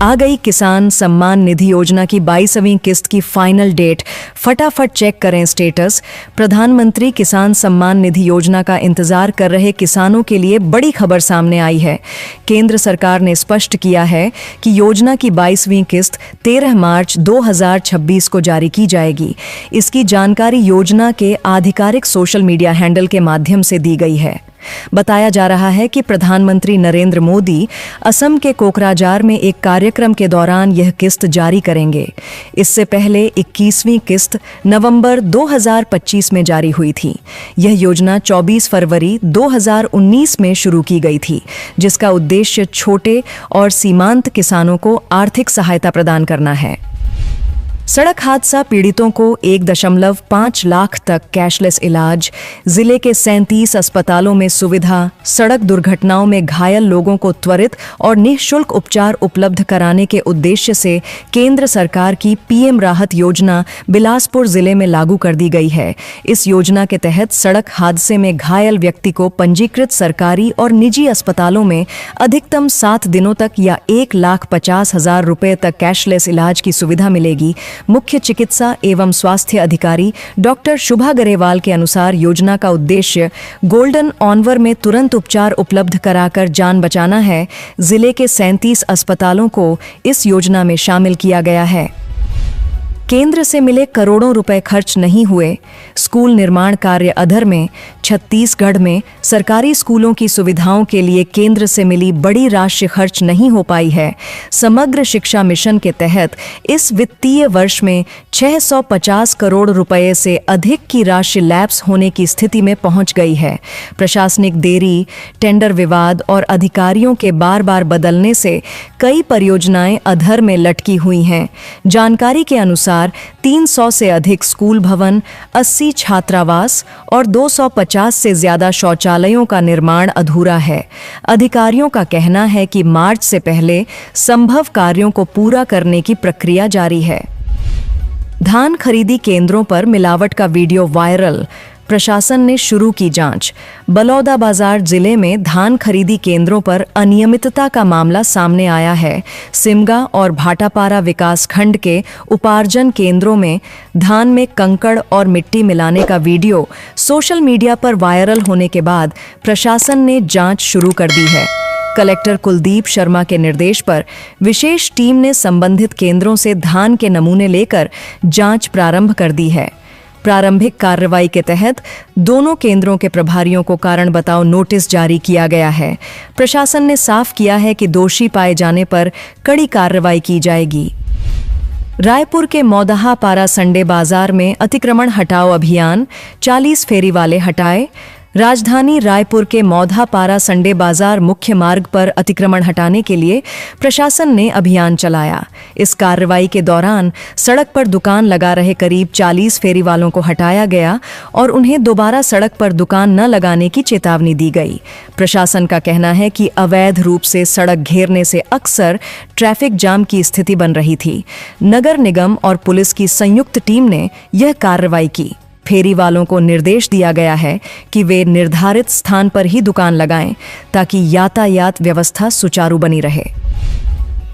आ गई किसान सम्मान निधि योजना की 22वीं किस्त की फाइनल डेट। फटाफट चेक करें स्टेटस। प्रधानमंत्री किसान सम्मान निधि योजना का इंतजार कर रहे किसानों के लिए बड़ी खबर सामने आई है। केंद्र सरकार ने स्पष्ट किया है कि योजना की 22वीं किस्त 13 मार्च 2026 को जारी की जाएगी। इसकी जानकारी योजना के आधिकारिक सोशल मीडिया हैंडल के माध्यम से दी गई है। बताया जा रहा है कि प्रधानमंत्री नरेंद्र मोदी असम के कोकराझार में एक कार्यक्रम के दौरान यह किस्त जारी करेंगे। इससे पहले 21वीं किस्त नवंबर 2025 में जारी हुई थी। यह योजना 24 फरवरी 2019 में शुरू की गई थी, जिसका उद्देश्य छोटे और सीमांत किसानों को आर्थिक सहायता प्रदान करना है। सड़क हादसा पीड़ितों को 1.5 लाख तक कैशलेस इलाज, जिले के 37 अस्पतालों में सुविधा, सड़क दुर्घटनाओं में घायल लोगों को त्वरित और निःशुल्क उपचार उपलब्ध कराने के उद्देश्य से केंद्र सरकार की पीएम राहत योजना बिलासपुर जिले में लागू कर दी गई है। इस योजना के तहत सड़क हादसे में घायल व्यक्ति को पंजीकृत सरकारी और निजी अस्पतालों में अधिकतम 7 दिनों तक या 1,50,000 रुपये तक कैशलेस इलाज की सुविधा मिलेगी। मुख्य चिकित्सा एवं स्वास्थ्य अधिकारी डॉक्टर शुभा गरेवाल के अनुसार योजना का उद्देश्य गोल्डन ऑनवर में तुरंत उपचार उपलब्ध कराकर जान बचाना है। जिले के 37 अस्पतालों को इस योजना में शामिल किया गया है। केंद्र से मिले करोड़ों रुपए खर्च नहीं हुए। स्कूल निर्माण कार्य अधर में। छत्तीसगढ़ में सरकारी स्कूलों की सुविधाओं के लिए केंद्र से मिली बड़ी राशि खर्च नहीं हो पाई है। समग्र शिक्षा मिशन के तहत इस वित्तीय वर्ष में 650 करोड़ रुपए से अधिक की राशि लैप्स होने की स्थिति में पहुंच गई है। प्रशासनिक देरी, टेंडर विवाद और अधिकारियों के बार बार बदलने से कई परियोजनाएं अधर में लटकी हुई हैं। जानकारी के अनुसार 300 से अधिक स्कूल भवन, 80 छात्रावास और 250 से ज्यादा शौचालयों का निर्माण अधूरा है। अधिकारियों का कहना है कि मार्च से पहले संभव कार्यों को पूरा करने की प्रक्रिया जारी है। धान खरीदी केंद्रों पर मिलावट का वीडियो वायरल। प्रशासन ने शुरू की जांच। बलौदाबाजार जिले में धान खरीदी केंद्रों पर अनियमितता का मामला सामने आया है। सिमगा और भाटापारा विकास खंड के उपार्जन केंद्रों में धान में कंकड़ और मिट्टी मिलाने का वीडियो सोशल मीडिया पर वायरल होने के बाद प्रशासन ने जांच शुरू कर दी है। कलेक्टर कुलदीप शर्मा के निर्देश पर विशेष टीम ने संबंधित केंद्रों से धान के नमूने लेकर जांच प्रारंभ कर दी है। प्रारंभिक कार्रवाई के तहत दोनों केंद्रों के प्रभारियों को कारण बताओ नोटिस जारी किया गया है। प्रशासन ने साफ किया है कि दोषी पाए जाने पर कड़ी कार्रवाई की जाएगी। रायपुर के मौदहा पारा संडे बाजार में अतिक्रमण हटाओ अभियान, 40 फेरी वाले हटाए। राजधानी रायपुर के मौधा पारा संडे बाजार मुख्य मार्ग पर अतिक्रमण हटाने के लिए प्रशासन ने अभियान चलाया। इस कार्रवाई के दौरान सड़क पर दुकान लगा रहे करीब 40 फेरी वालों को हटाया गया और उन्हें दोबारा सड़क पर दुकान न लगाने की चेतावनी दी गई। प्रशासन का कहना है कि अवैध रूप से सड़क घेरने से अक्सर ट्रैफिक जाम की स्थिति बन रही थी। नगर निगम और पुलिस की संयुक्त टीम ने यह कार्रवाई की। फेरी वालों को निर्देश दिया गया है कि वे निर्धारित स्थान पर ही दुकान लगाएं ताकि यातायात व्यवस्था सुचारू बनी रहे।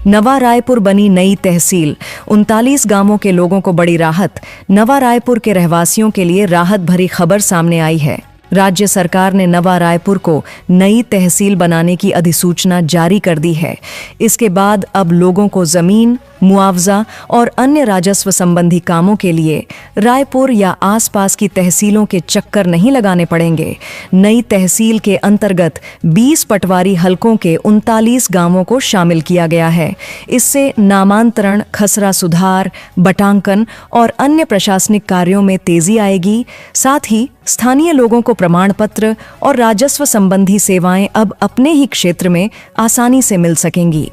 नवा रायपुर बनी नई तहसील, 39 गांवों के लोगों को बड़ी राहत। नवा रायपुर के रहवासियों के लिए राहत भरी खबर सामने आई है। राज्य सरकार ने नवा रायपुर को नई तहसील बनाने की अधिसूचना जारी कर दी है। इसके बाद अब लोगों को जमीन, मुआवजा और अन्य राजस्व संबंधी कामों के लिए रायपुर या आसपास की तहसीलों के चक्कर नहीं लगाने पड़ेंगे। नई तहसील के अंतर्गत 20 पटवारी हलकों के 39 गांवों को शामिल किया गया है। इससे नामांतरण, खसरा सुधार, बटांकन और अन्य प्रशासनिक कार्यों में तेजी आएगी। साथ ही स्थानीय लोगों को प्रमाण पत्र और राजस्व संबंधी सेवाएं अब अपने ही क्षेत्र में आसानी से मिल सकेंगी।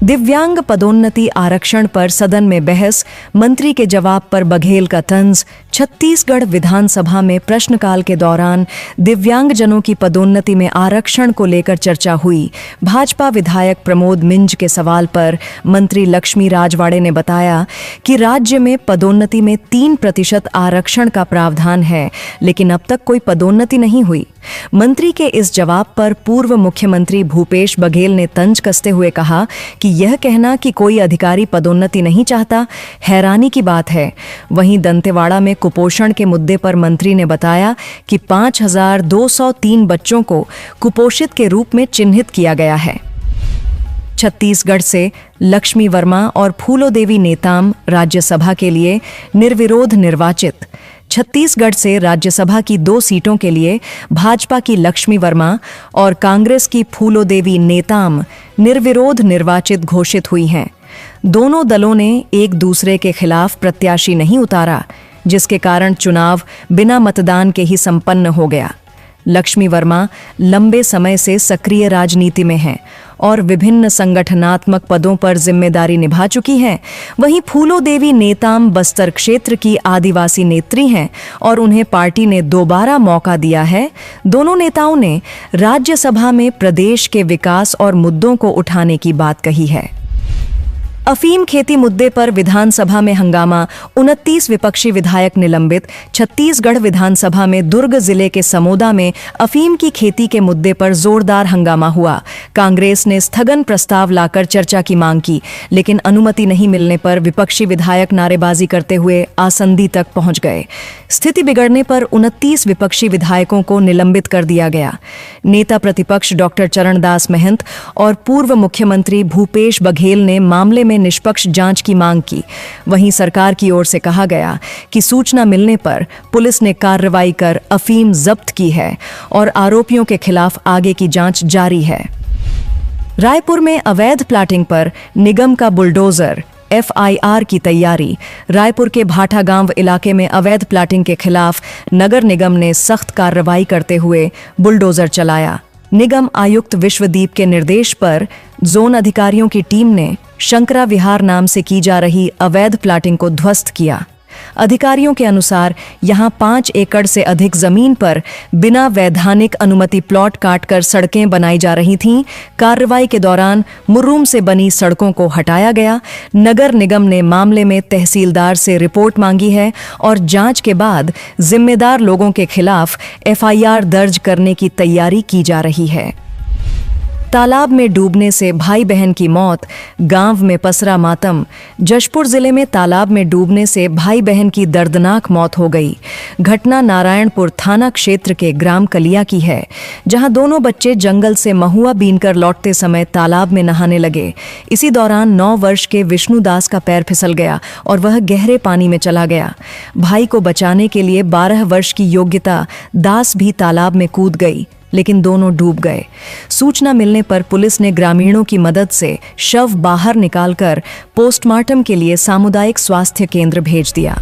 दिव्यांग पदोन्नति आरक्षण पर सदन में बहस, मंत्री के जवाब पर बघेल का तंज, छत्तीसगढ़ विधानसभा में प्रश्नकाल के दौरान दिव्यांगजनों की पदोन्नति में आरक्षण को लेकर चर्चा हुई। भाजपा विधायक प्रमोद मिंज के सवाल पर मंत्री लक्ष्मी राजवाड़े ने बताया कि राज्य में पदोन्नति में 3% आरक्षण का प्रावधान है, लेकिन अब तक कोई पदोन्नति नहीं हुई। मंत्री के इस जवाब पर पूर्व मुख्यमंत्री भूपेश बघेल ने तंज कसते हुए कहा कि यह कहना कि कोई अधिकारी पदोन्नति नहीं चाहता, हैरानी की बात है। वहीं दंतेवाड़ा में कुपोषण के मुद्दे पर मंत्री ने बताया कि 5203 बच्चों को कुपोषित के रूप में चिन्हित किया गया है। छत्तीसगढ़ से लक्ष्मी वर्मा और फूलोदेवी नेताम राज्यसभा के लिए निर्विरोध निर्वाचित। छत्तीसगढ़ से राज्यसभा की 2 सीटों के लिए भाजपा की लक्ष्मी वर्मा और कांग्रेस की फूलोदेवी नेताम निर्विरोध निर्वाचित घोषित हुई हैं। दोनों दलों ने एक दूसरे के खिलाफ प्रत्याशी नहीं उतारा, जिसके कारण चुनाव बिना मतदान के ही संपन्न हो गया। लक्ष्मी वर्मा लंबे समय से सक्रिय राजनीति में हैं और विभिन्न संगठनात्मक पदों पर जिम्मेदारी निभा चुकी हैं। वहीं फूलोदेवी नेताम बस्तर क्षेत्र की आदिवासी नेत्री हैं और उन्हें पार्टी ने दोबारा मौका दिया है। दोनों नेताओं ने राज्यसभा में प्रदेश के विकास और मुद्दों को उठाने की बात कही है। अफीम खेती मुद्दे पर विधानसभा में हंगामा, 29 विपक्षी विधायक निलंबित। छत्तीसगढ़ विधानसभा में दुर्ग जिले के समोदा में अफीम की खेती के मुद्दे पर जोरदार हंगामा हुआ। कांग्रेस ने स्थगन प्रस्ताव लाकर चर्चा की मांग की, लेकिन अनुमति नहीं मिलने पर विपक्षी विधायक नारेबाजी करते हुए आसंदी तक पहुंच गए। स्थिति बिगड़ने पर 29 विपक्षी विधायकों को निलंबित कर दिया गया। नेता प्रतिपक्ष डॉक्टर चरणदास महंत और पूर्व मुख्यमंत्री भूपेश बघेल ने मामले में निष्पक्ष जांच की मांग की। वहीं सरकार की ओर से कहा गया कि सूचना मिलने पर पुलिस ने कार्रवाई कर अफीम जब्त की है और आरोपियों के खिलाफ आगे की जांच जारी है। रायपुर में अवैध प्लाटिंग पर निगम का बुलडोजर, FIR की तैयारी। रायपुर के भाटा गांव इलाके में अवैध प्लाटिंग के खिलाफ नगर निगम ने सख्त कार्रवाई करते हुए बुलडोजर चलाया। निगम आयुक्त विश्वदीप के निर्देश पर जोन अधिकारियों की टीम ने शंकरा विहार नाम से की जा रही अवैध प्लाटिंग को ध्वस्त किया। अधिकारियों के अनुसार यहां 5 एकड़ से अधिक जमीन पर बिना वैधानिक अनुमति प्लॉट काटकर सड़कें बनाई जा रही थीं। कार्रवाई के दौरान मुर्रूम से बनी सड़कों को हटाया गया। नगर निगम ने मामले में तहसीलदार से रिपोर्ट मांगी है और जांच के बाद जिम्मेदार लोगों के खिलाफ FIR दर्ज करने की तैयारी की जा रही है। तालाब में डूबने से भाई बहन की मौत, गांव में पसरा मातम। जशपुर जिले में तालाब में डूबने से भाई बहन की दर्दनाक मौत हो गई। घटना नारायणपुर थाना क्षेत्र के ग्राम कलिया की है, जहां दोनों बच्चे जंगल से महुआ बीनकर लौटते समय तालाब में नहाने लगे। इसी दौरान 9 वर्ष के विष्णुदास का पैर फिसल गया और वह गहरे पानी में चला गया। भाई को बचाने के लिए 12 वर्ष की योग्यता दास भी तालाब में कूद गई, लेकिन दोनों डूब गए। सूचना मिलने पर पुलिस ने ग्रामीणों की मदद से शव बाहर निकालकर पोस्टमार्टम के लिए सामुदायिक स्वास्थ्य केंद्र भेज दिया।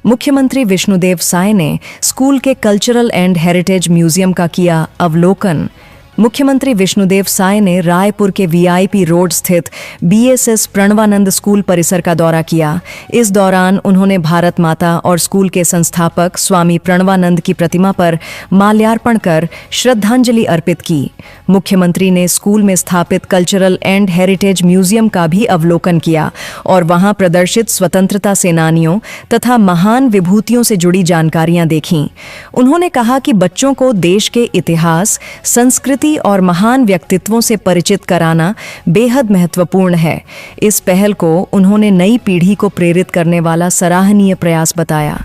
मुख्यमंत्री विष्णुदेव साय ने स्कूल के कल्चरल एंड हेरिटेज म्यूजियम का किया अवलोकन। मुख्यमंत्री विष्णुदेव साय ने रायपुर के VIP रोड स्थित BSS प्रणवानंद स्कूल परिसर का दौरा किया। इस दौरान उन्होंने भारत माता और स्कूल के संस्थापक स्वामी प्रणवानंद की प्रतिमा पर माल्यार्पण कर श्रद्धांजलि अर्पित की। मुख्यमंत्री ने स्कूल में स्थापित कल्चरल एंड हेरिटेज म्यूजियम का भी अवलोकन किया और वहां प्रदर्शित स्वतंत्रता सेनानियों तथा महान विभूतियों से जुड़ी जानकारियां देखीं। उन्होंने कहा कि बच्चों को देश के इतिहास, संस्कृति और महान व्यक्तित्वों से परिचित कराना बेहद महत्वपूर्ण है। इस पहल को उन्होंने नई पीढ़ी को प्रेरित करने वाला सराहनीय प्रयास बताया।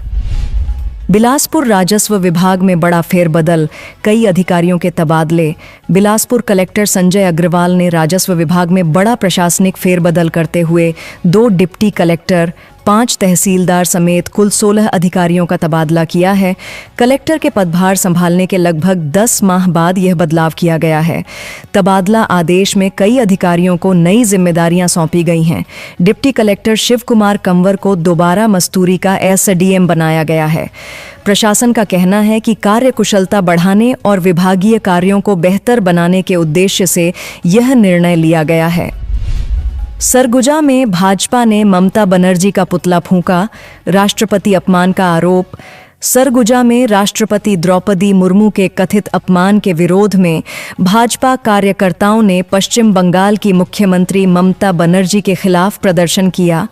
बिलासपुर राजस्व विभाग में बड़ा फेरबदल, कई अधिकारियों के तबादले। बिलासपुर कलेक्टर संजय अग्रवाल ने राजस्व विभाग में बड़ा प्रशासनिक फेरबदल करते हुए 2 डिप्टी कलेक्टर, 5 तहसीलदार समेत कुल 16 अधिकारियों का तबादला किया है। कलेक्टर के पदभार संभालने के लगभग 10 माह बाद यह बदलाव किया गया है। तबादला आदेश में कई अधिकारियों को नई जिम्मेदारियां सौंपी गई हैं। डिप्टी कलेक्टर शिव कुमार कंवर को दोबारा मस्तूरी का SDM बनाया गया है। प्रशासन का कहना है कि कार्य कुशलता बढ़ाने और विभागीय कार्यों को बेहतर बनाने के उद्देश्य से यह निर्णय लिया गया है। सरगुजा में भाजपा ने ममता बनर्जी का पुतला फूंका, राष्ट्रपति अपमान का आरोप। सरगुजा में राष्ट्रपति द्रौपदी मुर्मू के कथित अपमान के विरोध में भाजपा कार्यकर्ताओं ने पश्चिम बंगाल की मुख्यमंत्री ममता बनर्जी के खिलाफ प्रदर्शन किया।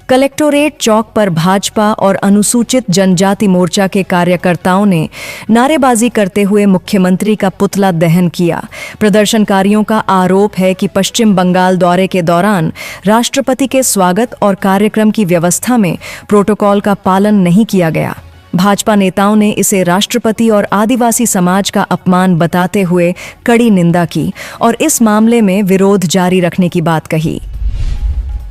कलेक्टोरेट चौक पर भाजपा और अनुसूचित जनजाति मोर्चा के कार्यकर्ताओं ने नारेबाजी करते हुए मुख्यमंत्री का पुतला दहन किया। प्रदर्शनकारियों का आरोप है कि पश्चिम बंगाल दौरे के दौरान राष्ट्रपति के स्वागत और कार्यक्रम की व्यवस्था में प्रोटोकॉल का पालन नहीं किया गया। भाजपा नेताओं ने इसे राष्ट्रपति और आदिवासी समाज का अपमान बताते हुए कड़ी निंदा की और इस मामले में विरोध जारी रखने की बात कही।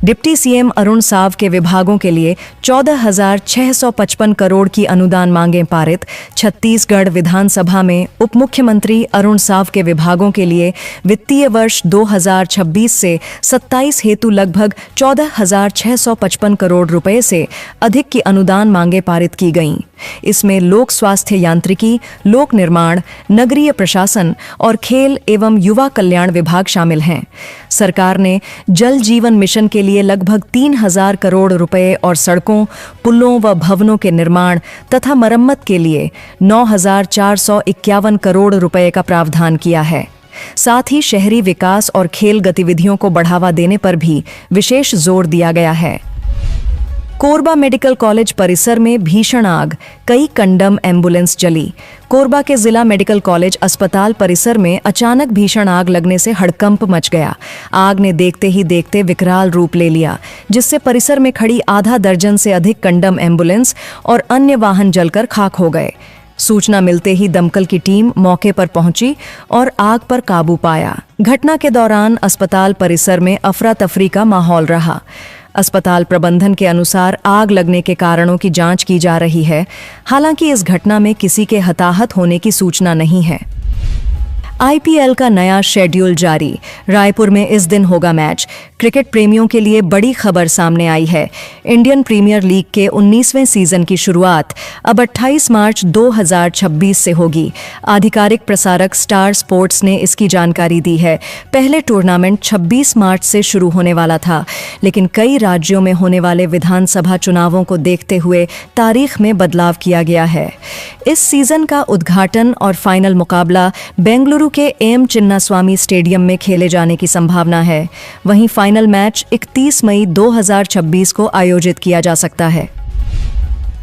डिप्टी सीएम अरुण साव के विभागों के लिए 14,655 करोड़ की अनुदान मांगे पारित। छत्तीसगढ़ विधानसभा में उप मुख्यमंत्री अरुण साव के विभागों के लिए वित्तीय वर्ष 2026 से 27 हेतु लगभग 14,655 करोड़ रुपए से अधिक की अनुदान मांगे पारित की गईं। इसमें लोक स्वास्थ्य यांत्रिकी, लोक निर्माण, नगरीय प्रशासन और खेल एवं युवा कल्याण विभाग शामिल हैं। सरकार ने जल जीवन मिशन के लिए लगभग 3,000 करोड़ रुपए और सड़कों, पुलों व भवनों के निर्माण तथा मरम्मत के लिए 9,451 करोड़ रुपए का प्रावधान किया है। साथ ही शहरी विकास और खेल गतिविधियों को बढ़ावा देने पर भी विशेष जोर दिया गया है। कोरबा मेडिकल कॉलेज परिसर में भीषण आग, कई कंडम एम्बुलेंस जली। कोरबा के जिला मेडिकल कॉलेज अस्पताल परिसर में अचानक भीषण आग लगने से हड़कंप मच गया। आग ने देखते ही देखते विकराल रूप ले लिया, जिससे परिसर में खड़ी आधा दर्जन से अधिक कंडम एम्बुलेंस और अन्य वाहन जलकर खाक हो गए। सूचना मिलते ही दमकल की टीम मौके पर पहुंची और आग पर काबू पाया। घटना के दौरान अस्पताल परिसर में अफरा तफरी का माहौल रहा। अस्पताल प्रबंधन के अनुसार आग लगने के कारणों की जांच की जा रही है। हालांकि इस घटना में किसी के हताहत होने की सूचना नहीं है। आईपीएल का नया शेड्यूल जारी। रायपुर में इस दिन होगा मैच। क्रिकेट प्रेमियों के लिए बड़ी खबर सामने आई है। इंडियन प्रीमियर लीग के 19वें सीजन की शुरुआत अब 28 मार्च 2026 से होगी। आधिकारिक प्रसारक स्टार स्पोर्ट्स ने इसकी जानकारी दी है। पहले टूर्नामेंट 26 मार्च से शुरू होने वाला था, लेकिन कई राज्यों में होने वाले विधानसभा चुनावों को देखते हुए तारीख में बदलाव किया गया है। इस सीजन का उद्घाटन और फाइनल मुकाबला बेंगलुरु के एम चिन्नास्वामी स्टेडियम में खेले जाने की संभावना है। वहीं फाइनल मैच 31 मई 2026 को आयोजित किया जा सकता है।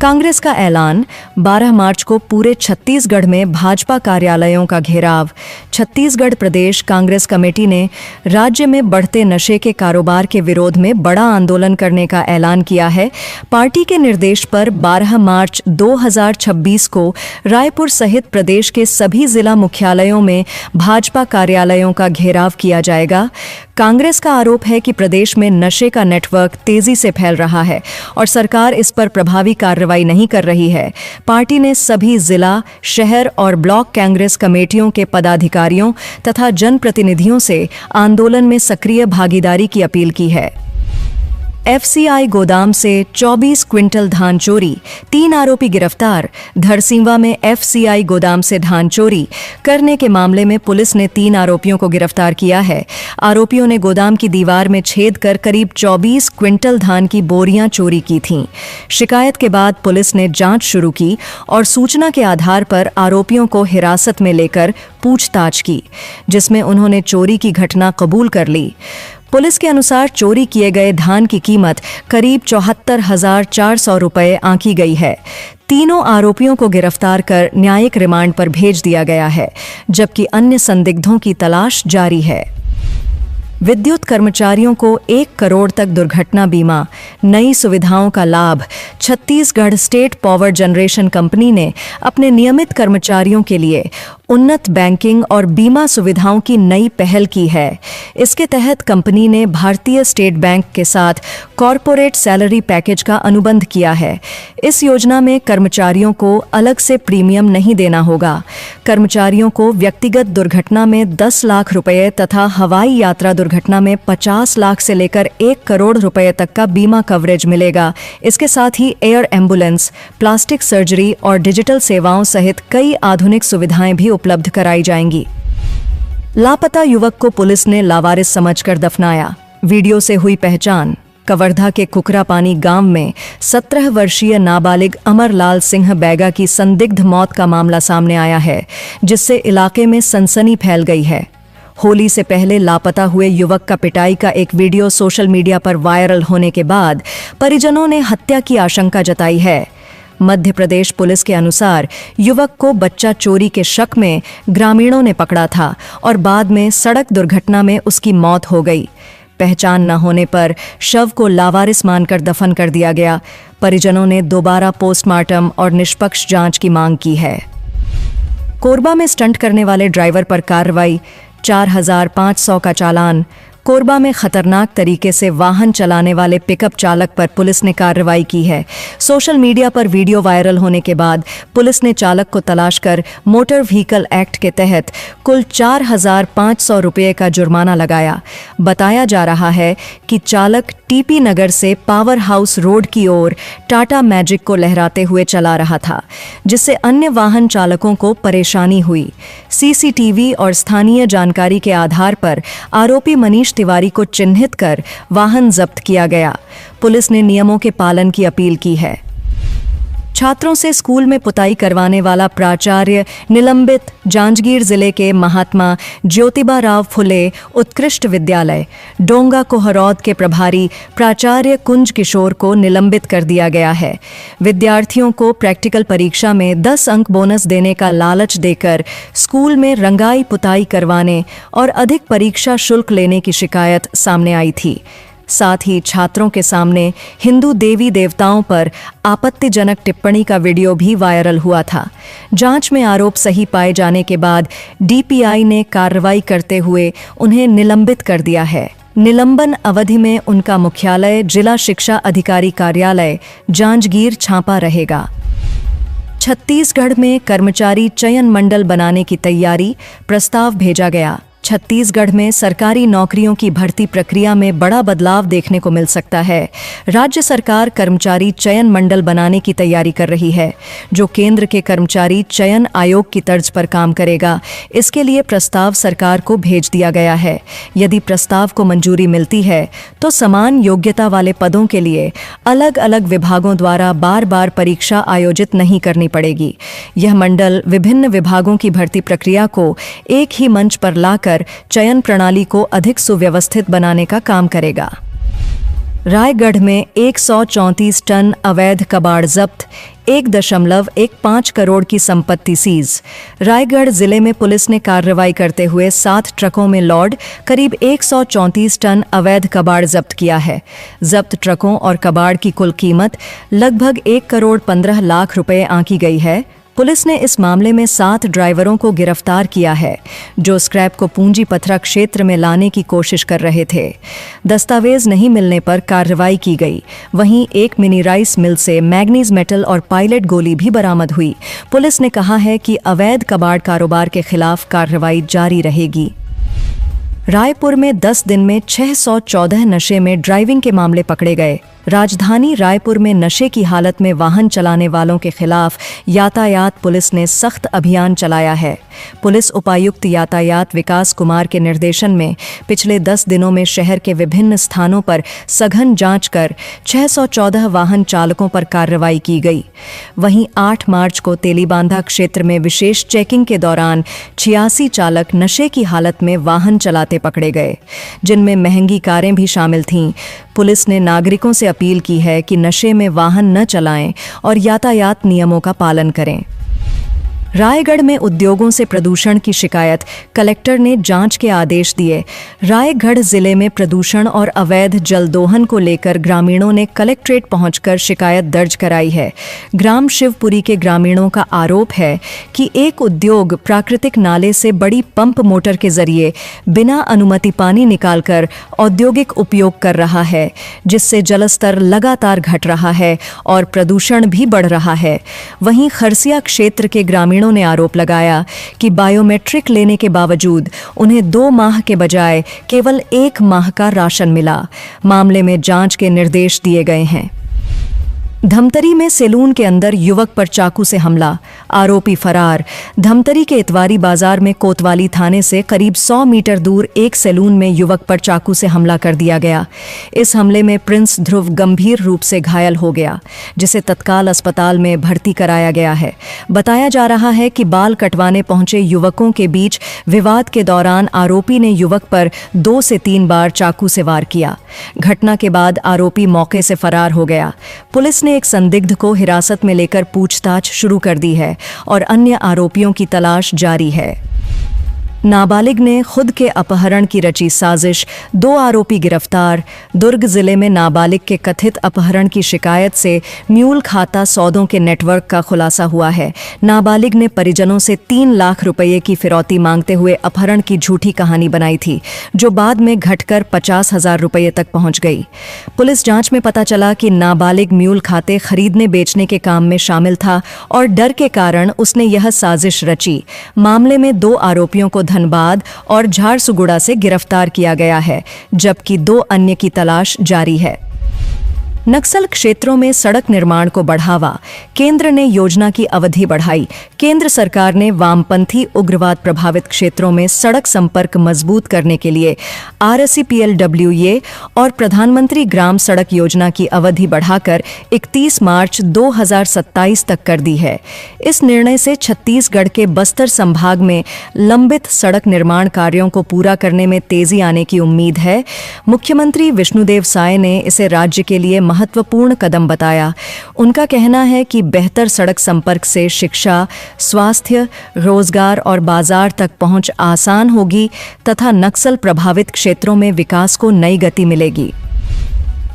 कांग्रेस का ऐलान, 12 मार्च को पूरे छत्तीसगढ़ में भाजपा कार्यालयों का घेराव। छत्तीसगढ़ प्रदेश कांग्रेस कमेटी ने राज्य में बढ़ते नशे के कारोबार के विरोध में बड़ा आंदोलन करने का ऐलान किया है। पार्टी के निर्देश पर 12 मार्च 2026 को रायपुर सहित प्रदेश के सभी जिला मुख्यालयों में भाजपा कार्यालयों का घेराव किया जाएगा। कांग्रेस का आरोप है कि प्रदेश में नशे का नेटवर्क तेजी से फैल रहा है और सरकार इस पर प्रभावी कार्रवाई नहीं कर रही है। पार्टी ने सभी जिला, शहर और ब्लॉक कांग्रेस कमेटियों के पदाधिकारियों तथा जनप्रतिनिधियों से आंदोलन में सक्रिय भागीदारी की अपील की है। एफसीआई गोदाम से 24 क्विंटल धान चोरी, 3 आरोपी गिरफ्तार। धरसींवा में एफसीआई गोदाम से धान चोरी करने के मामले में पुलिस ने 3 आरोपियों को गिरफ्तार किया है। आरोपियों ने गोदाम की दीवार में छेद कर करीब 24 क्विंटल धान की बोरियां चोरी की थीं। शिकायत के बाद पुलिस ने जांच शुरू की और सूचना के आधार पर आरोपियों को हिरासत में लेकर पूछताछ की, जिसमें उन्होंने चोरी की घटना कबूल कर ली। पुलिस के अनुसार चोरी किए गए धान की कीमत करीब 74,400 रुपये आंकी गई है। तीनों आरोपियों को गिरफ्तार कर न्यायिक रिमांड पर भेज दिया गया है, जबकि अन्य संदिग्धों की तलाश जारी है। विद्युत कर्मचारियों को 1 करोड़ तक दुर्घटना बीमा, नई सुविधाओं का लाभ। Chhattisgarh state power generation company ने अपने नियमित कर्मचारियों के लिए उन्नत बैंकिंग और बीमा सुविधाओं की नई पहल की है। इसके तहत कंपनी ने भारतीय स्टेट बैंक के साथ कॉरपोरेट सैलरी पैकेज का अनुबंध किया है। इस योजना में कर्मचारियों को अलग से प्रीमियम नहीं देना होगा। कर्मचारियों को व्यक्तिगत दुर्घटना में 10 लाख रुपये तथा हवाई यात्रा दुर्घटना में 50 लाख से लेकर 1 करोड़ रुपये तक का बीमा कवरेज मिलेगा। इसके साथ ही एयर एम्बुलेंस, प्लास्टिक सर्जरी और डिजिटल सेवाओं सहित कई आधुनिक सुविधाएं भी उपलब्ध कराई जाएंगी। लापता युवक को पुलिस ने लावारिस समझकर दफनाया। वीडियो से हुई पहचान। कवर्धा के कुकरापानी गांव में 17 वर्षीय नाबालिग अमरलाल सिंह बैगा की संदिग्ध मौत का मामला सामने आया है, जिससे इलाके में सनसनी फैल गई है। होली से पहले लापता हुए युवक का पिटाई का एक वीडियो सोशल मीडिया पर वायरल होने के बाद परिजनों ने हत्या की आशंका जताई है। मध्य प्रदेश पुलिस के अनुसार युवक को बच्चा चोरी के शक में ग्रामीणों ने पकड़ा था और बाद में सड़क दुर्घटना में उसकी मौत हो गई। पहचान न होने पर शव को लावारिस मानकर दफन कर दिया गया। परिजनों ने दोबारा पोस्टमार्टम और निष्पक्ष जांच की मांग की है। कोरबा में स्टंट करने वाले ड्राइवर पर कार्रवाई, 4,500 का चालान। कोरबा में खतरनाक तरीके से वाहन चलाने वाले पिकअप चालक पर पुलिस ने कार्रवाई की है। सोशल मीडिया पर वीडियो वायरल होने के बाद पुलिस ने चालक को तलाश कर मोटर व्हीकल एक्ट के तहत कुल 4,500 रुपये का जुर्माना लगाया। बताया जा रहा है कि चालक टीपी नगर से पावर हाउस रोड की ओर टाटा मैजिक को लहराते हुए चला रहा था, जिससे अन्य वाहन चालकों को परेशानी हुई। सीसीटीवी और स्थानीय जानकारी के आधार पर आरोपी मनीष तिवारी को चिन्हित कर वाहन जब्त किया गया। पुलिस ने नियमों के पालन की अपील की है। छात्रों से स्कूल में पुताई करवाने वाला प्राचार्य निलंबित। जांजगीर जिले के महात्मा ज्योतिबा राव फुले उत्कृष्ट विद्यालय डोंगा कोहरौद के प्रभारी प्राचार्य कुंज किशोर को निलंबित कर दिया गया है। विद्यार्थियों को प्रैक्टिकल परीक्षा में 10 अंक बोनस देने का लालच देकर स्कूल में रंगाई पुताई करवाने और अधिक परीक्षा शुल्क लेने की शिकायत सामने आई थी। साथ ही छात्रों के सामने हिंदू देवी देवताओं पर आपत्तिजनक टिप्पणी का वीडियो भी वायरल हुआ था। जांच में आरोप सही पाए जाने के बाद डीपीआई ने कार्रवाई करते हुए उन्हें निलंबित कर दिया है। निलंबन अवधि में उनका मुख्यालय जिला शिक्षा अधिकारी कार्यालय जांजगीर छापा रहेगा। छत्तीसगढ़ में कर्मचारी चयन मंडल बनाने की तैयारी, प्रस्ताव भेजा गया। छत्तीसगढ़ में सरकारी नौकरियों की भर्ती प्रक्रिया में बड़ा बदलाव देखने को मिल सकता है। राज्य सरकार कर्मचारी चयन मंडल बनाने की तैयारी कर रही है, जो केंद्र के कर्मचारी चयन आयोग की तर्ज पर काम करेगा। इसके लिए प्रस्ताव सरकार को भेज दिया गया है। यदि प्रस्ताव को मंजूरी मिलती है तो समान योग्यता वाले पदों के लिए अलग अलग विभागों द्वारा बार बार परीक्षा आयोजित नहीं करनी पड़ेगी। यह मंडल विभिन्न विभागों की भर्ती प्रक्रिया को एक ही मंच पर लाकर चयन प्रणाली को अधिक सुव्यवस्थित बनाने का काम करेगा। रायगढ़ में 134 टन अवैध कबाड़ जब्त, 1.15 करोड़ की संपत्ति सीज। रायगढ़ जिले में पुलिस ने कार्रवाई करते हुए 7 ट्रकों में लॉड करीब 134 टन अवैध कबाड़ जब्त किया है। जब्त ट्रकों और कबाड़ की कुल कीमत लगभग 1,15,00,000 रुपए आंकी गई है। पुलिस ने इस मामले में 7 ड्राइवरों को गिरफ्तार किया है, जो स्क्रैप को पूंजी पथरा क्षेत्र में लाने की कोशिश कर रहे थे। दस्तावेज नहीं मिलने पर कार्रवाई की गई। वहीं एक मिनी राइस मिल से मैग्नीज मेटल और पायलट गोली भी बरामद हुई। पुलिस ने कहा है कि अवैध कबाड़ कारोबार के खिलाफ कार्रवाई जारी रहेगी। रायपुर में 10 दिन में 614 नशे में ड्राइविंग के मामले पकड़े गए। राजधानी रायपुर में नशे की हालत में वाहन चलाने वालों के खिलाफ यातायात पुलिस ने सख्त अभियान चलाया है। पुलिस उपायुक्त यातायात विकास कुमार के निर्देशन में पिछले 10 दिनों में शहर के विभिन्न स्थानों पर सघन जांच कर 614 वाहन चालकों पर कार्रवाई की गई। वहीं 8 मार्च को तेलीबांधा क्षेत्र में विशेष चेकिंग के दौरान 86 चालक नशे की हालत में वाहन चलाते पकड़े गए, जिनमें महंगी कारें भी शामिल थीं। पुलिस ने नागरिकों से अपील की है कि नशे में वाहन न चलाएं और यातायात नियमों का पालन करें। रायगढ़ में उद्योगों से प्रदूषण की शिकायत, कलेक्टर ने जांच के आदेश दिए। रायगढ़ जिले में प्रदूषण और अवैध जल दोहन को लेकर ग्रामीणों ने कलेक्ट्रेट पहुंचकर शिकायत दर्ज कराई है। ग्राम शिवपुरी के ग्रामीणों का आरोप है कि एक उद्योग प्राकृतिक नाले से बड़ी पंप मोटर के जरिए बिना अनुमति पानी निकालकर औद्योगिक उपयोग कर रहा है, जिससे जलस्तर लगातार घट रहा है और प्रदूषण भी बढ़ रहा है। वहीं खरसिया क्षेत्र के ग्रामीणों ने आरोप लगाया कि बायोमेट्रिक लेने के बावजूद उन्हें 2 माह के बजाय केवल 1 माह का राशन मिला। मामले में जांच के निर्देश दिए गए हैं। धमतरी में सैलून के अंदर युवक पर चाकू से हमला, आरोपी फरार। धमतरी के इतवारी बाजार में कोतवाली थाने से करीब 100 मीटर दूर एक सैलून में युवक पर चाकू से हमला कर दिया गया। इस हमले में प्रिंस ध्रुव गंभीर रूप से घायल हो गया, जिसे तत्काल अस्पताल में भर्ती कराया गया है। बताया जा रहा है कि बाल कटवाने पहुंचे युवकों के बीच विवाद के दौरान आरोपी ने युवक पर 2 से 3 बार चाकू से वार किया। घटना के बाद आरोपी मौके से फरार हो गया। पुलिस ने एक संदिग्ध को हिरासत में लेकर पूछताछ शुरू कर दी है और अन्य आरोपियों की तलाश जारी है। नाबालिग ने खुद के अपहरण की रची साजिश, 2 आरोपी गिरफ्तार। दुर्ग जिले में नाबालिग के कथित अपहरण की शिकायत से म्यूल खाता सौदों के नेटवर्क का खुलासा हुआ है। नाबालिग ने परिजनों से 3 लाख रुपये की फिरौती मांगते हुए अपहरण की झूठी कहानी बनाई थी, जो बाद में घटकर 50,000 रुपये तक पहुंच गई। पुलिस जांच में पता चला कि नाबालिग म्यूल खाते खरीदने बेचने के काम में शामिल था और डर के कारण उसने यह साजिश रची। मामले में 2 आरोपियों को धनबाद और झारसुगुड़ा से गिरफ्तार किया गया है, जबकि 2 अन्य की तलाश जारी है। नक्सल क्षेत्रों में सड़क निर्माण को बढ़ावा, केंद्र ने योजना की अवधि बढ़ाई। केंद्र सरकार ने वामपंथी उग्रवाद प्रभावित क्षेत्रों में सड़क संपर्क मजबूत करने के लिए RSEPLWA और प्रधानमंत्री ग्राम सड़क योजना की अवधि बढ़ाकर 31 मार्च 2027 तक कर दी है। इस निर्णय से छत्तीसगढ़ के बस्तर संभाग में लंबित सड़क निर्माण कार्यों को पूरा करने में तेजी आने की उम्मीद है। मुख्यमंत्री विष्णुदेव साय ने इसे राज्य के लिए महत्वपूर्ण कदम बताया। उनका कहना है कि बेहतर सड़क संपर्क से शिक्षा, स्वास्थ्य, रोजगार और बाजार तक पहुंच आसान होगी तथा नक्सल प्रभावित क्षेत्रों में विकास को नई गति मिलेगी।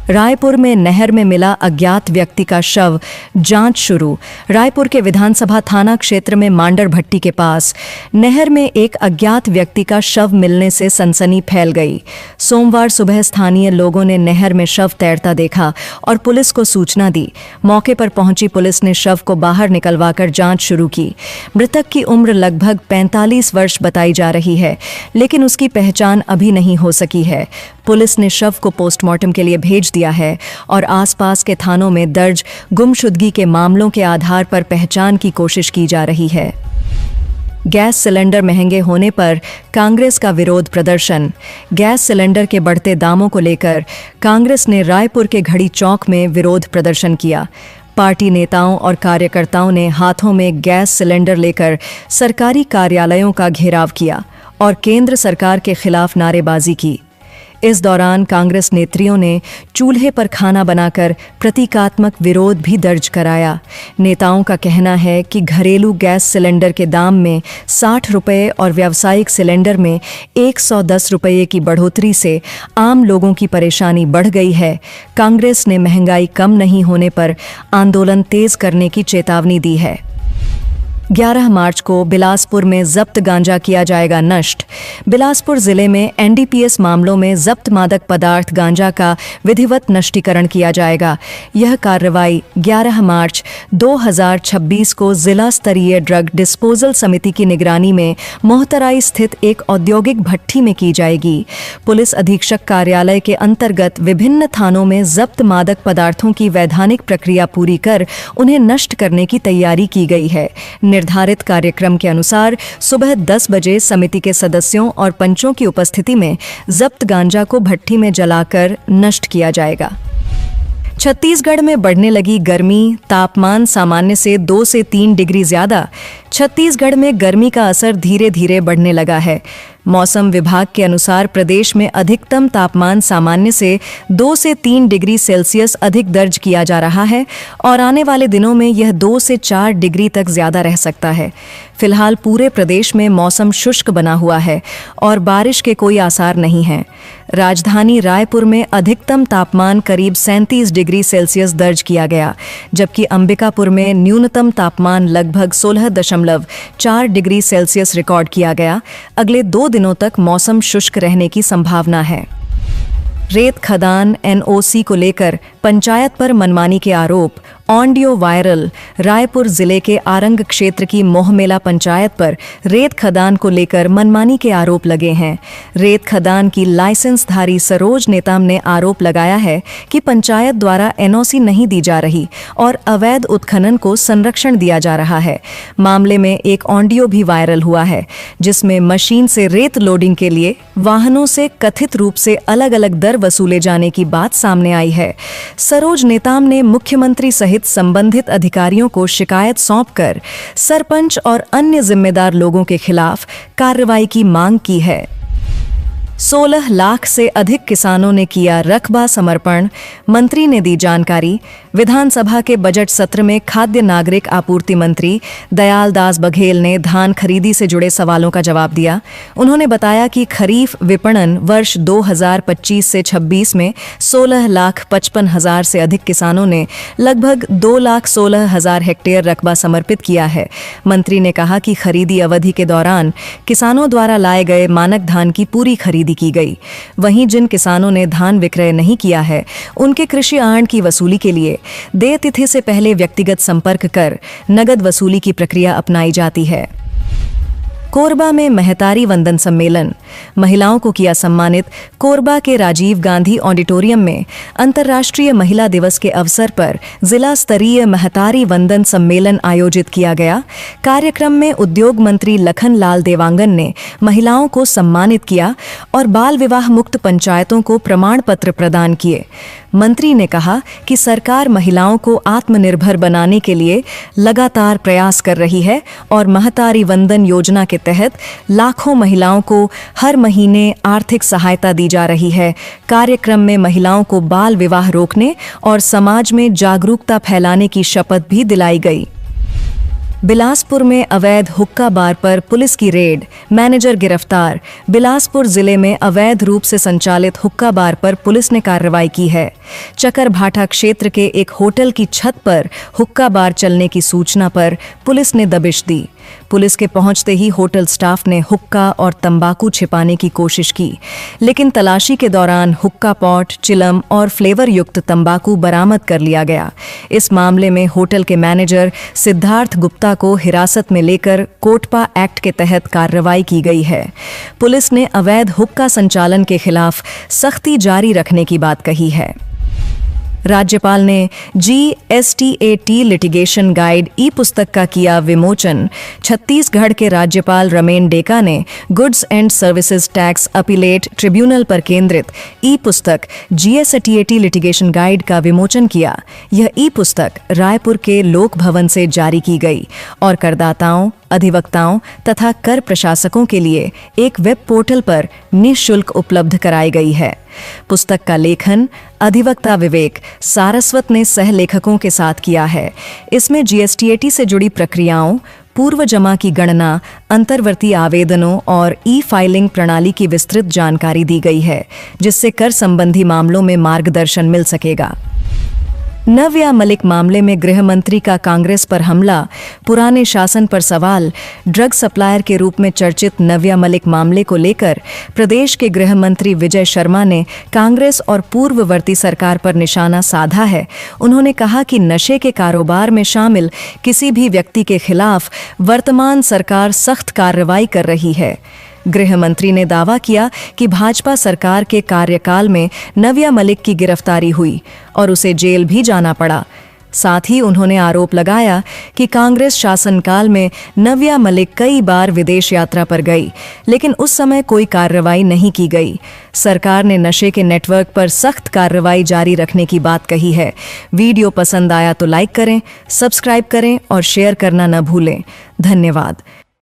रायपुर में नहर में मिला अज्ञात व्यक्ति का शव, जांच शुरू। रायपुर के विधानसभा थाना क्षेत्र में मांडर भट्टी के पास नहर में एक अज्ञात व्यक्ति का शव मिलने से सनसनी फैल गई। सोमवार सुबह स्थानीय लोगों ने नहर में शव तैरता देखा और पुलिस को सूचना दी। मौके पर पहुंची पुलिस ने शव को बाहर निकलवाकर जांच शुरू की। मृतक की उम्र लगभग 45 वर्ष बताई जा रही है, लेकिन उसकी पहचान अभी नहीं हो सकी है। पुलिस ने शव को पोस्टमार्टम के लिए भेज दिया है और आसपास के थानों में दर्ज गुमशुदगी के मामलों के आधार पर पहचान की कोशिश की जा रही है। गैस सिलेंडर महंगे होने पर कांग्रेस का विरोध प्रदर्शन। गैस सिलेंडर के बढ़ते दामों को लेकर कांग्रेस ने रायपुर के घड़ी चौक में विरोध प्रदर्शन किया। पार्टी नेताओं और कार्यकर्ताओं ने हाथों में गैस सिलेंडर लेकर सरकारी कार्यालयों का घेराव किया और केंद्र सरकार के खिलाफ नारेबाजी की। इस दौरान कांग्रेस नेत्रियों ने चूल्हे पर खाना बनाकर प्रतीकात्मक विरोध भी दर्ज कराया। नेताओं का कहना है कि घरेलू गैस सिलेंडर के दाम में 60 रुपये और व्यावसायिक सिलेंडर में 110 रुपये की बढ़ोतरी से आम लोगों की परेशानी बढ़ गई है। कांग्रेस ने महंगाई कम नहीं होने पर आंदोलन तेज करने की चेतावनी दी है। 11 मार्च को बिलासपुर में जब्त गांजा किया जाएगा नष्ट। बिलासपुर जिले में NDPS मामलों में जब्त मादक पदार्थ गांजा का विधिवत नष्टीकरण किया जाएगा। यह कार्रवाई 11 मार्च 2026 को जिला स्तरीय ड्रग डिस्पोजल समिति की निगरानी में मोहतराई स्थित एक औद्योगिक भट्ठी में की जाएगी। पुलिस अधीक्षक कार्यालय के अंतर्गत विभिन्न थानों में जब्त मादक पदार्थों की वैधानिक प्रक्रिया पूरी कर उन्हें नष्ट करने की तैयारी की गई है। निर्धारित कार्यक्रम के अनुसार सुबह 10 बजे समिति के सदस्यों और पंचों की उपस्थिति में जब्त गांजा को भट्ठी में जलाकर नष्ट किया जाएगा। छत्तीसगढ़ में बढ़ने लगी गर्मी, तापमान सामान्य से 2 से 3 डिग्री ज्यादा। छत्तीसगढ़ में गर्मी का असर धीरे धीरे बढ़ने लगा है। मौसम विभाग के अनुसार प्रदेश में अधिकतम तापमान सामान्य से 2 से 3 डिग्री सेल्सियस अधिक दर्ज किया जा रहा है और आने वाले दिनों में यह 2 से 4 डिग्री तक ज्यादा रह सकता है। फिलहाल पूरे प्रदेश में मौसम शुष्क बना हुआ है और बारिश के कोई आसार नहीं हैं। राजधानी रायपुर में अधिकतम तापमान करीब 37 डिग्री सेल्सियस दर्ज किया गया, जबकि अंबिकापुर में न्यूनतम तापमान लगभग 16.4 डिग्री सेल्सियस रिकॉर्ड किया गया। अगले 2 दिनों तक मौसम शुष्क रहने की संभावना है। रेत खदान एनओसी को लेकर पंचायत पर मनमानी के आरोप, ऑडियो वायरल। रायपुर जिले के आरंग क्षेत्र की मोहमेला पंचायत पर रेत खदान को लेकर मनमानी के आरोप लगे हैं। रेत खदान की लाइसेंसधारी सरोज नेताम ने आरोप लगाया है कि पंचायत द्वारा एनओसी नहीं दी जा रही और अवैध उत्खनन को संरक्षण दिया जा रहा है। मामले में एक ऑडियो भी वायरल हुआ है जिसमें मशीन से रेत लोडिंग के लिए वाहनों से कथित रूप से अलग-अलग दर वसूले जाने की बात सामने आई है। सरोज नेताम ने मुख्यमंत्री सहित संबंधित अधिकारियों को शिकायत सौंपकर सरपंच और अन्य जिम्मेदार लोगों के खिलाफ कार्रवाई की मांग की है। 16 लाख से अधिक किसानों ने किया रकबा समर्पण, मंत्री ने दी जानकारी। विधानसभा के बजट सत्र में खाद्य नागरिक आपूर्ति मंत्री दयाल दास बघेल ने धान खरीदी से जुड़े सवालों का जवाब दिया। उन्होंने बताया कि खरीफ विपणन वर्ष 2025 से 26 में 16,55,000 से अधिक किसानों ने लगभग 2,16,000 हेक्टेयर रकबा समर्पित किया है। मंत्री ने कहा कि खरीदी अवधि के दौरान किसानों द्वारा लाए गए मानक धान की पूरी खरीदी की गई। वहीं जिन किसानों ने धान विक्रय नहीं किया है, उनके कृषि आहरण की वसूली के लिए देय तिथि से पहले व्यक्तिगत संपर्क कर नगद वसूली की प्रक्रिया अपनाई जाती है। कोरबा में महतारी वंदन सम्मेलन, महिलाओं को किया सम्मानित। कोरबा के राजीव गांधी ऑडिटोरियम में अंतर्राष्ट्रीय महिला दिवस के अवसर पर जिला स्तरीय महतारी वंदन सम्मेलन आयोजित किया गया। कार्यक्रम में उद्योग मंत्री लखन लाल देवांगन ने महिलाओं को सम्मानित किया और बाल विवाह मुक्त पंचायतों को प्रमाण पत्र प्रदान किए। मंत्री ने कहा कि सरकार महिलाओं को आत्मनिर्भर बनाने के लिए लगातार प्रयास कर रही है और महतारी वंदन योजना के तहत लाखों महिलाओं को हर महीने आर्थिक सहायता दी जा रही है। कार्यक्रम में महिलाओं को बाल विवाह रोकने और समाज में जागरूकता फैलाने की शपथ भी दिलाई गई। बिलासपुर में अवैध हुक्का बार पर पुलिस की रेड, मैनेजर गिरफ्तार। बिलासपुर जिले में अवैध रूप से संचालित हुक्का बार पर पुलिस ने कार्रवाई की है। चकरभाठा क्षेत्र के एक होटल की छत पर हुक्का बार चलने की सूचना पर पुलिस ने दबिश दी। पुलिस के पहुंचते ही होटल स्टाफ ने हुक्का और तंबाकू छिपाने की कोशिश की, लेकिन तलाशी के दौरान हुक्का पॉट, चिलम और फ्लेवर युक्त तंबाकू बरामद कर लिया गया। इस मामले में होटल के मैनेजर सिद्धार्थ गुप्ता को हिरासत में लेकर कोटपा एक्ट के तहत कार्रवाई की गई है। पुलिस ने अवैध हुक्का संचालन के खिलाफ सख्ती जारी रखने की बात कही है। राज्यपाल ने GSTAT लिटिगेशन गाइड ई पुस्तक का किया विमोचन। छत्तीसगढ़ के राज्यपाल रमेन डेका ने goods and services tax appellate tribunal पर केंद्रित ई पुस्तक GSTAT लिटिगेशन गाइड का विमोचन किया। यह ई पुस्तक रायपुर के लोक भवन से जारी की गई और करदाताओं, अधिवक्ताओं तथा कर प्रशासकों के लिए एक वेब पोर्टल पर निःशुल्क उपलब्ध कराई गई है। पुस्तक का लेखन अधिवक्ता विवेक सारस्वत ने सह लेखकों के साथ किया है। इसमें GSTAT से जुड़ी प्रक्रियाओं, पूर्व जमा की गणना, अंतर्वर्ती आवेदनों और ई-फाइलिंग प्रणाली की विस्तृत जानकारी दी गई है, जिससे कर संबंधी मामलों में मार्गदर्शन मिल सकेगा। नव्या मलिक मामले में गृह मंत्री का कांग्रेस पर हमला, पुराने शासन पर सवाल। ड्रग सप्लायर के रूप में चर्चित नव्या मलिक मामले को लेकर प्रदेश के गृह मंत्री विजय शर्मा ने कांग्रेस और पूर्ववर्ती सरकार पर निशाना साधा है। उन्होंने कहा कि नशे के कारोबार में शामिल किसी भी व्यक्ति के खिलाफ वर्तमान सरकार सख्त कार्रवाई कर रही है। गृह मंत्री ने दावा किया कि भाजपा सरकार के कार्यकाल में नव्या मलिक की गिरफ्तारी हुई और उसे जेल भी जाना पड़ा। साथ ही उन्होंने आरोप लगाया कि कांग्रेस शासनकाल में नव्या मलिक कई बार विदेश यात्रा पर गई, लेकिन उस समय कोई कार्रवाई नहीं की गई। सरकार ने नशे के नेटवर्क पर सख्त कार्रवाई जारी रखने की बात कही है। वीडियो पसंद आया तो लाइक करें, सब्सक्राइब करें और शेयर करना न भूलें। धन्यवाद।